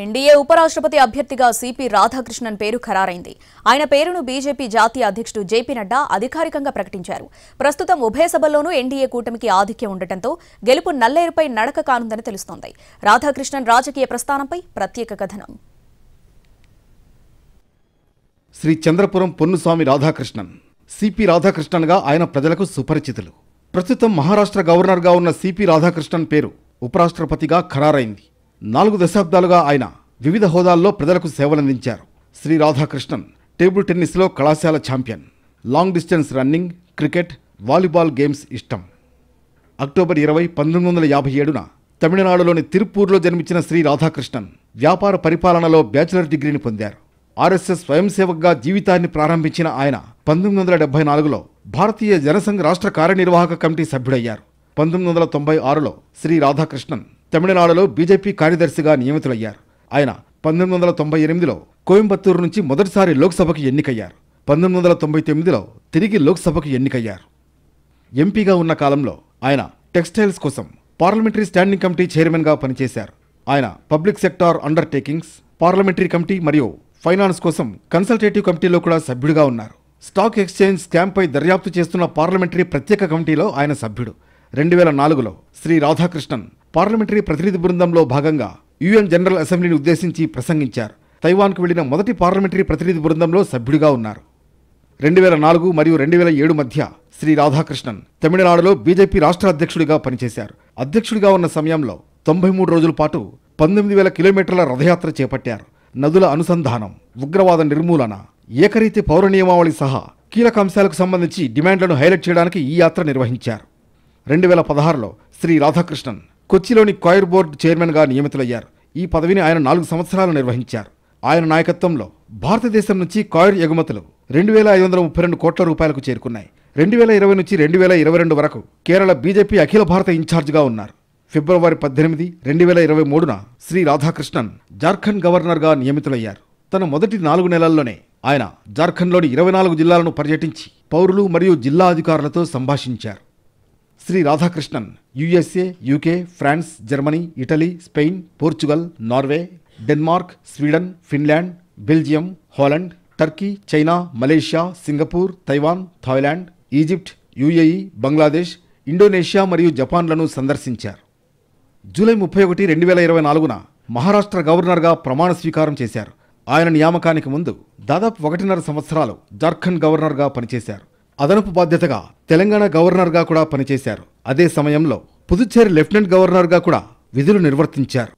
NDA ఉపరాష్ట్రపతి అభ్యర్థిగా CP Radhakrishnan పేరు ఖరారైంది. ఆయన పేరును బీజేపీ జాతీయ అధ్యక్షుడు జేపీ నడ్డా అధికారికంగా ప్రకటించారు. ప్రస్తుతం ఉభయ సభల్లోనూ ఎన్డీఏ కూటమికి ఆధిక్యం ఉండటంతో గెలుపు నల్లేరుపై నడక కానుందని తెలుస్తోంది. రాధాకృష్ణన్ రాజకీయ ప్రస్థానంపై ప్రత్యేక కథనం. శ్రీ చంద్రపురం పొన్నుస్వామి రాధాకృష్ణన్ సిపి రాధాకృష్ణన్గా ఆయన ప్రజలకు సుపరిచితులు. ప్రస్తుతం మహారాష్ట్ర గవర్నర్గా ఉన్న సిపి రాధాకృష్ణన్ పేరు ఉపరాష్ట్రపతిగా ఖరారైంది. 4 దశాబ్దాలుగా ఆయన వివిధ హోదాల్లో ప్రజలకు సేవలందించారు. శ్రీ రాధాకృష్ణన్ టేబుల్ టెన్నిస్లో కళాశాల champion, long distance running, cricket, volleyball games ఇష్టం. అక్టోబర్ 20, 1957న తమిళనాడులోని తిరుపూర్లో జన్మించిన శ్రీ రాధాకృష్ణన్ వ్యాపార పరిపాలనలో బ్యాచిలర్ డిగ్రీని పొందారు. ఆర్ఎస్ఎస్ స్వయం సేవక్గా జీవితాన్ని ప్రారంభించిన ఆయన 1974లో భారతీయ జనసంఘ్ రాష్ట్ర కార్యనిర్వాహక కమిటీ సభ్యుడయ్యారు. 1996లో శ్రీ రాధాకృష్ణన్ తమిళనాడులో బీజేపీ కార్యదర్శిగా నియమితులయ్యారు. ఆయన 1998లో కోయంబత్తూరు నుంచి మొదటిసారి లోక్సభకు ఎన్నికయ్యారు. 1999లో తిరిగి లోక్సభకు ఎన్నికయ్యారు. ఎంపీగా ఉన్న కాలంలో ఆయన టెక్స్టైల్స్ కోసం పార్లమెంటరీ స్టాండింగ్ కమిటీ చైర్మన్గా పనిచేశారు. ఆయన public sector undertakings, parliamentary committee మరియు ఫైనాన్స్ కోసం కన్సల్టేటివ్ కమిటీలో కూడా సభ్యుడిగా ఉన్నారు. స్టాక్ ఎక్స్చేంజ్ స్కామ్పై దర్యాప్తు చేస్తున్న పార్లమెంటరీ ప్రత్యేక కమిటీలో ఆయన సభ్యుడు. 2004లో శ్రీ రాధాకృష్ణన్ పార్లమెంటరీ ప్రతినిధి బృందంలో భాగంగా యుఎన్ జనరల్ అసెంబ్లీని ఉద్దేశించి ప్రసంగించారు. తైవాన్కు వెళ్లిన మొదటి పార్లమెంటరీ ప్రతినిధి బృందంలో సభ్యుడిగా ఉన్నారు. 2004 మరియు 2007 మధ్య శ్రీ రాధాకృష్ణన్ తమిళనాడులో బీజేపీ రాష్ట్ర అధ్యక్షుడిగా పనిచేశారు. అధ్యక్షుడిగా ఉన్న సమయంలో 93 రోజుల పాటు 19,000 కిలోమీటర్ల రథయాత్ర చేపట్టారు. నదుల అనుసంధానం, ఉగ్రవాద నిర్మూలన, ఏకరీతి పౌర నియమావళి సహా కీలక అంశాలకు సంబంధించి డిమాండ్లను హైలైట్ చేయడానికి ఈ యాత్ర నిర్వహించారు. 2016లో శ్రీ రాధాకృష్ణన్ కొచ్చిలోని కాయిర్ బోర్డు చైర్మన్గా నియమితులయ్యారు. ఈ పదవిని ఆయన 4 సంవత్సరాలు నిర్వహించారు. ఆయన నాయకత్వంలో భారతదేశం నుంచి కాయిర్ ఎగుమతులు 2,532 కోట్ల రూపాయలకు చేరుకున్నాయి. 2020 నుంచి 2022 వరకు కేరళ బీజేపీ అఖిల భారత ఇన్ఛార్జిగా ఉన్నారు. ఫిబ్రవరి 18, 2023న శ్రీ రాధాకృష్ణన్ జార్ఖండ్ గవర్నర్గా నియమితులయ్యారు. తన మొదటి 4 నెలల్లోనే ఆయన జార్ఖండ్లోని 24 జిల్లాలను పర్యటించి పౌరులు మరియు జిల్లా అధికారులతో సంభాషించారు. Shri Radhakrishnan USA, UK, France, Germany, Italy, Spain, Portugal, Norway, Denmark, Sweden, Finland, Belgium, Holland, Turkey, China, Malaysia, Singapore, Taiwan, Thailand, Egypt, UAE, Bangladesh, Indonesia మరియు జపాన్లను సందర్శించారు. జూలై 31, 2024న మహారాష్ట్ర గవర్నర్గా ప్రమాణ స్వీకారం చేశారు. ఆయన నియామకానికి ముందు దాదాపు 1.5 సంవత్సరాలు జార్ఖండ్ గవర్నర్గా పనిచేశారు. అదనపు బాధ్యతగా తెలంగాణ గవర్నర్గా కూడా పనిచేశారు. అదే సమయంలో పుదుచ్చేరి లెఫ్టినెంట్ గవర్నర్గా కూడా విధులు నిర్వర్తించారు.